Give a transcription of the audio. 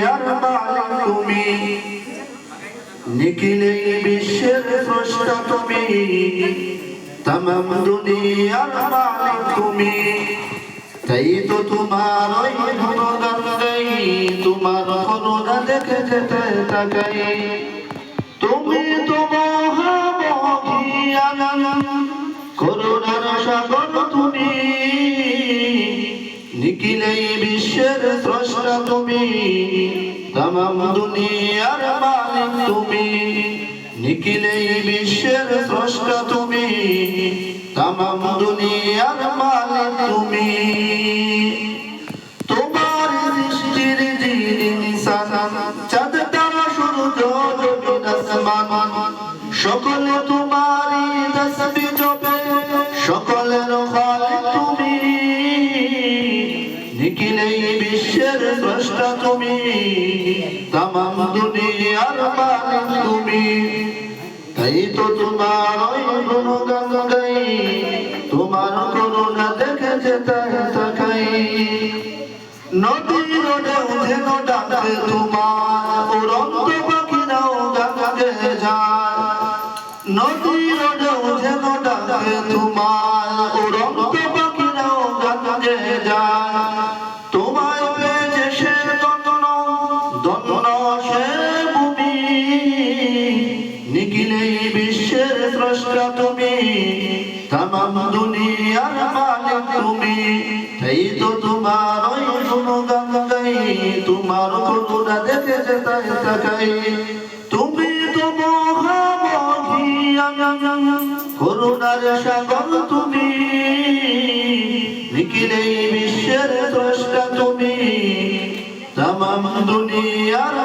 দুনিয়ার মালিক তুমি, নিখিলে বিশ্বের স্রষ্টা তুমি, तमाम দুনিয়ার মালিক তুমি। তাই তো তোমার ওই গুণগান গাই, তোমার করুণা দেখে যেতে তাকাই। তুমি তো মহামহিয়ান, করুণার সাগর তুমি, নিখিলে বিশ্বের স্রষ্টা তুমি, तमाम দুনিয়ার মালিক তুমি, নিখিলে বিশ্বের স্রষ্টা তুমি, तमाम দুনিয়ার মালিক তুমি। তোমার সৃষ্টির জিন ইনসান, চাঁদ তারা সূর্য জমিন আসমান, সকলে তোমারই তাসবিহ জপে, সকলের খালিক তুমি, নিখিলে বিশ্বের স্রষ্টা তুমি, तमाम দুনিয়ার মালিক তুমি। তাই তো তোমার ওই গুণগান গাই, তোমার করুণা দেখে যেতে তাকাই। নদীর ঢেউ যেন ডাকে তোমার, উড়ন্ত পাখিরাও গান গেয়ে যায়। নদীর ঢেউ যেন ডাকে তোমার, উড়ন্ত পাখিরাও গান গেয়ে যায়। তোমায় পেয়েছে সে ধন্য, ধন্য সে ভূমি, নিখিলে বিশ্বের স্রষ্টা তুমি, तमाम দুনিয়ার মালিক তুমি। তাই তো তোমার ওই গুণগান গাই, তোমার করুণা দেখে যেতে তাকাই। তুমি তো মহামহিয়ান, করুণার সাগর তুমি, নিখিলে বিশ্বের স্রষ্টা তুমি, तमाम দুনিয়ার